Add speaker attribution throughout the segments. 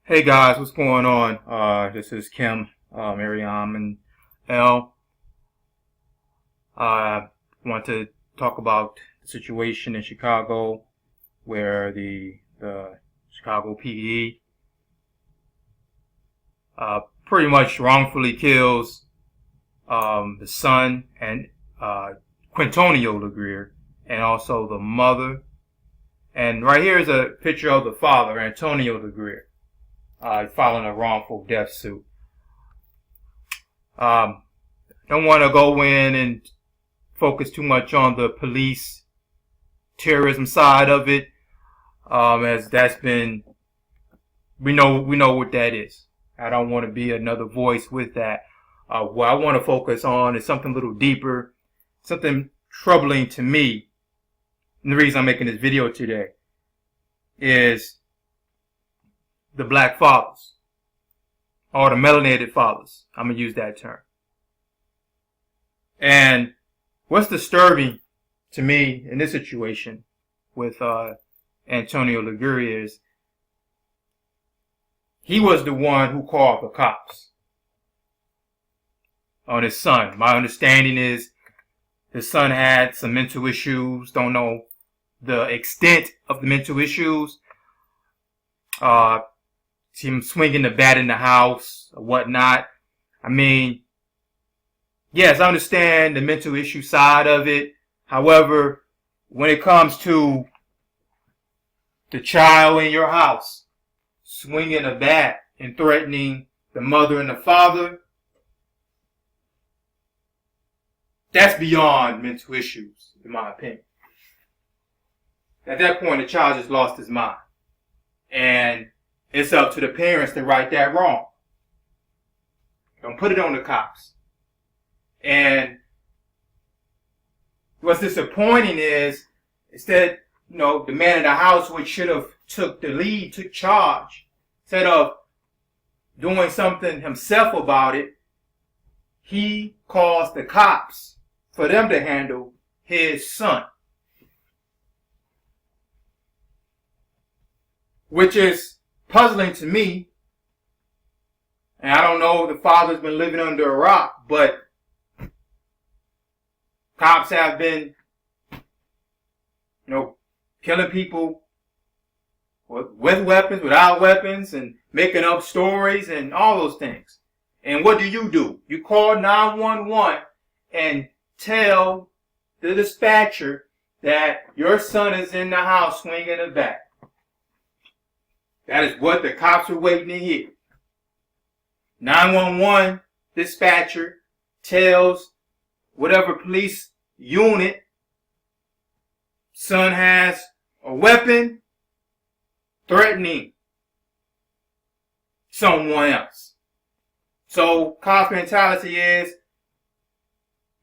Speaker 1: Hey guys, what's going on? This is Kim, Miriam, and L. I want to talk about the situation in Chicago where the Chicago PD pretty much wrongfully kills the son and Quintonio LeGrier, and also the mother. And right here is a picture of the father, Antonio LeGrier, filing a wrongful death suit. Don't want to go in and focus too much on the police terrorism side of it, as that's been we know what that is. I don't want to be another voice with that. What I want to focus on is something a little deeper, something troubling to me. And the reason I'm making this video today is the black fathers, or the melanated fathers. I'm going to use that term. And what's disturbing to me in this situation with Antonio LeGrier is he was the one who called the cops on his son. My understanding is his son had some mental issues. Don't know the extent of the mental issues. Him swinging the bat in the house or whatnot. I mean, yes, I understand the mental issue side of it. However, when it comes to the child in your house swinging a bat and threatening the mother and the father, that's beyond mental issues, in my opinion. At that point, the child just lost his mind. And it's up to the parents to right that wrong. Don't put it on the cops. And what's disappointing is, instead, the man in the house, which should have took the lead, took charge, instead of doing something himself about it, he calls the cops for them to handle his son. Which is puzzling to me. And I don't know if the father's been living under a rock, but cops have been, killing people with weapons, without weapons, and making up stories and all those things. And what do? You call 911 and tell the dispatcher that your son is in the house swinging a bat. That is what the cops are waiting to hear. 911 dispatcher tells whatever police unit son has a weapon threatening someone else. So cop mentality is,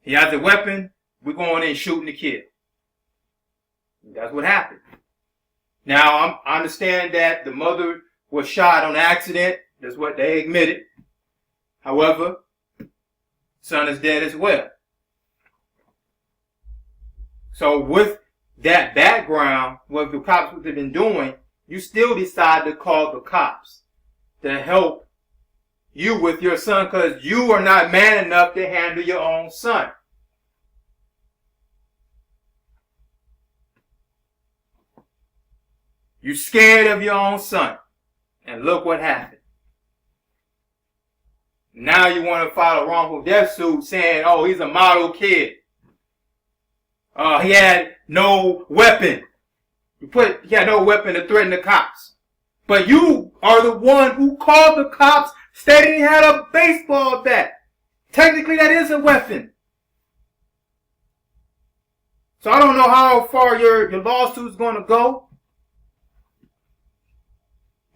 Speaker 1: he has a weapon, we're going in shooting the kid. That's what happened. Now, I understand that the mother was shot on accident. That's what they admitted. However, son is dead as well. So with that background, what the cops would have been doing, you still decide to call the cops to help you with your son, because you are not man enough to handle your own son. You're scared of your own son. And look what happened. Now you want to file a wrongful death suit saying, oh, he's a model kid. He had no weapon. He had no weapon to threaten the cops. But you are the one who called the cops stating he had a baseball bat. Technically, that is a weapon. So I don't know how far your lawsuit is going to go.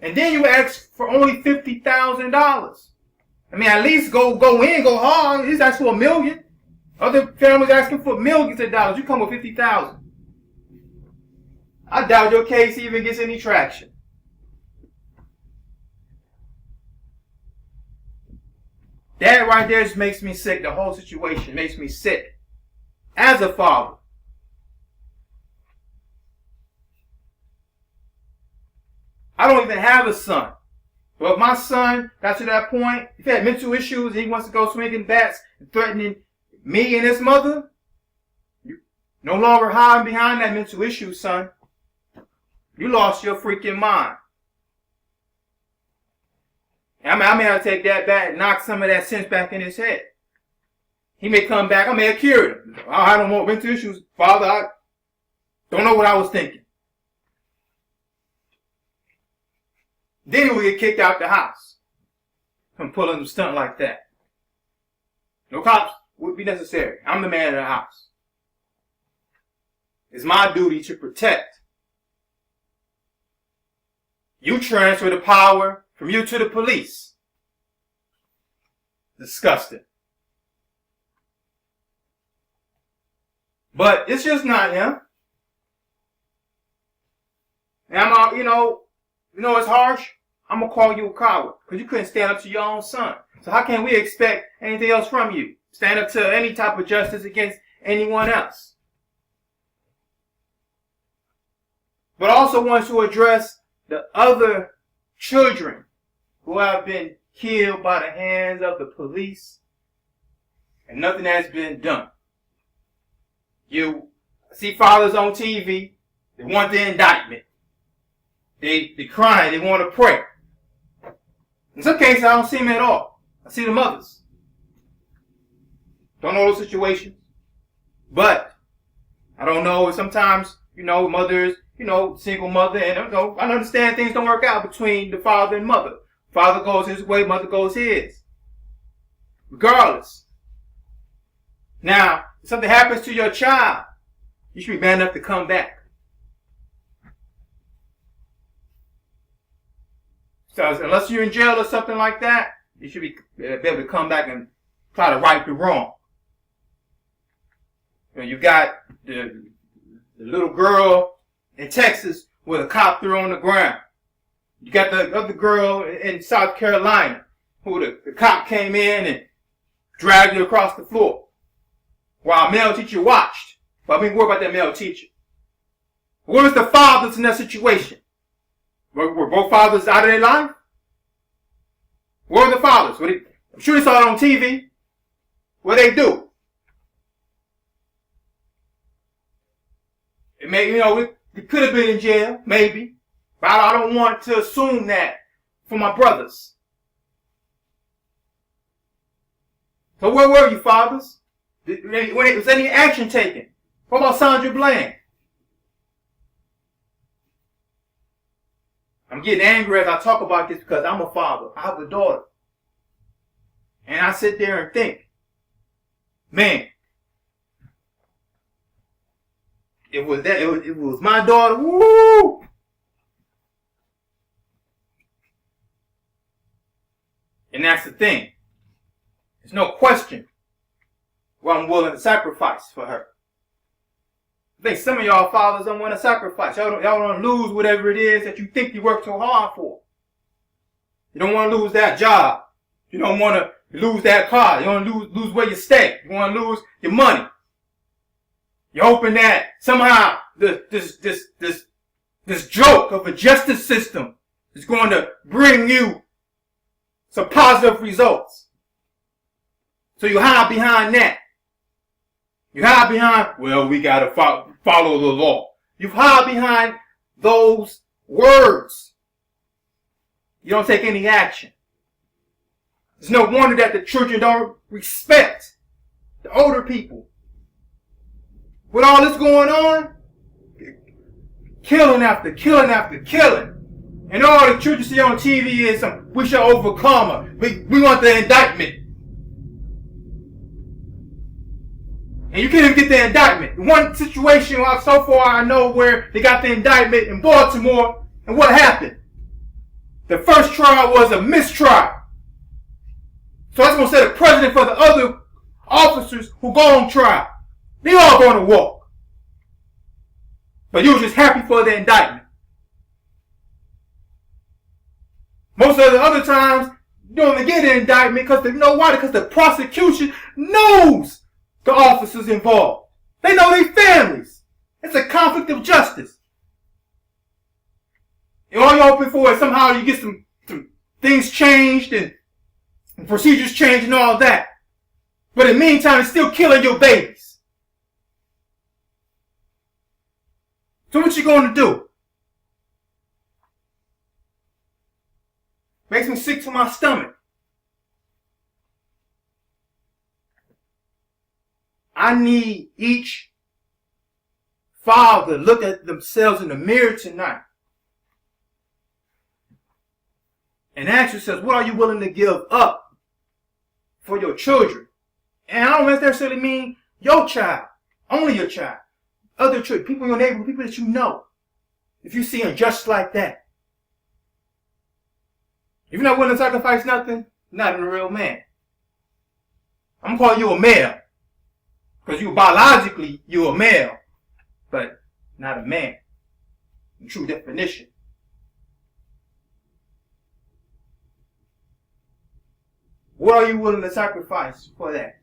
Speaker 1: And then you ask for only $50,000. I mean, at least go hard. He's asking for $1 million. Other families asking for millions of dollars. You come with $50,000. I doubt your case even gets any traction. That right there just makes me sick. The whole situation makes me sick. As a father. I don't even have a son. Well, if my son got to that point, if he had mental issues and he wants to go swinging bats and threatening me and his mother, you no longer hiding behind that mental issue, son. You lost your freaking mind. I may have to take that back and knock some of that sense back in his head. He may come back. I may have cured him. I don't want mental issues, Father. I don't know what I was thinking. Then he would get kicked out the house from pulling a stunt like that. No cops would be necessary. I'm the man of the house. It's my duty to protect. You transfer the power from you to the police. Disgusting. But it's just not him. And I'm, it's harsh. I'm going to call you a coward because you couldn't stand up to your own son. So how can we expect anything else from you? Stand up to any type of justice against anyone else. But I also want to address the other children who have been killed by the hands of the police and nothing has been done. You see fathers on TV, they want the indictment. They crying, they want to pray. In some cases, I don't see them at all. I see the mothers. Don't know those situations. But I don't know, sometimes, mothers, single mother, and I understand things don't work out between the father and mother. Father goes his way, mother goes his. Regardless. Now, if something happens to your child, you should be man enough to come back. So unless you're in jail or something like that, you should be able to come back and try to right the wrong. You got the little girl in Texas with a cop threw on the ground. You got the other girl in South Carolina who the cop came in and dragged her across the floor while a male teacher watched. But we worry about that male teacher. Where was the fathers in that situation? Were both fathers out of their life? Where were the fathers? I'm sure they saw it on TV. What they do? It may, they could have been in jail, maybe. But I don't want to assume that for my brothers. So where were you, fathers? Was any action taken? What about Sandra Bland? I'm getting angry as I talk about this because I'm a father. I have a daughter. And I sit there and think, man, it was my daughter, woo! And that's the thing. There's no question what I'm willing to sacrifice for her. I think some of y'all fathers don't want to sacrifice. Y'all don't want to lose whatever it is that you think you work so hard for. You don't want to lose that job. You don't want to lose that car. You don't want to lose where you stay. You want to lose your money. You're hoping that somehow this joke of a justice system is going to bring you some positive results. So you hide behind that. You hide behind, well, we got to follow the law. You hide behind those words. You don't take any action. It's no wonder that the children don't respect the older people. With all this going on, killing after killing after killing. And all the children see on TV is we shall overcome her. We want the indictment. And you can't even get the indictment. One situation so far I know where they got the indictment in Baltimore, and what happened? The first trial was a mistrial. So that's going to set a precedent for the other officers who go on trial. They all going to walk. But you were just happy for the indictment. Most of the other times, you don't even get an indictment because you know why? Because the prosecution knows the officers involved. They know their families. It's a conflict of justice. And all you're hoping for is somehow you get some things changed and procedures changed and all that. But in the meantime, it's still killing your babies. So what you going to do? Makes me sick to my stomach. I need each father to look at themselves in the mirror tonight and ask yourselves, what are you willing to give up for your children? And I don't necessarily mean your child, only your child. Other children, people in your neighborhood, people that you know. If you see them just like that. If you're not willing to sacrifice nothing, you're not a real man. I'm calling you a male. Because biologically, you're a male. But not a man. In true definition. What are you willing to sacrifice for that?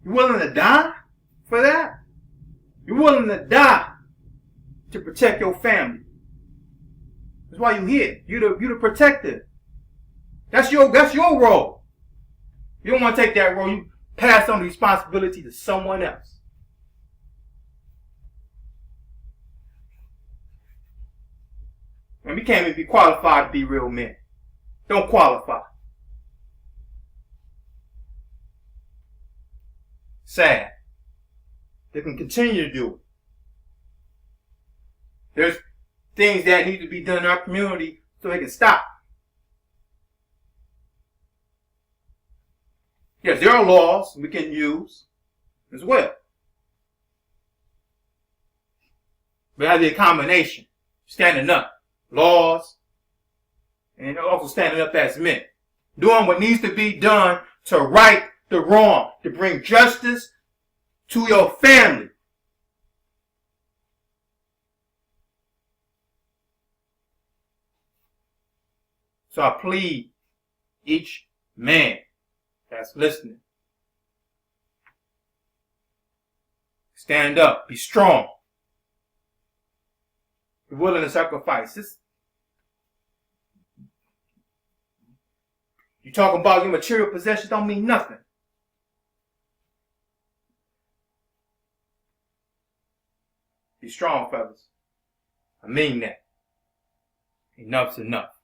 Speaker 1: You willing to die for that? You're willing to die to protect your family. That's why you're here. You're the protector. That's your role. You don't want to take that role. You pass on the responsibility to someone else. And we can't even be qualified to be real men. Don't qualify. Sad. They can continue to do it. There's things that need to be done in our community so they can stop. Yes, there are laws we can use as well. But it has to be a combination. Standing up. Laws. And also standing up as men. Doing what needs to be done to right the wrong. To bring justice to your family. So I plead each man that's listening. Stand up. Be strong. Be willing to sacrifice. You talking about your material possessions don't mean nothing. Be strong, fellas. I mean that. Enough's enough.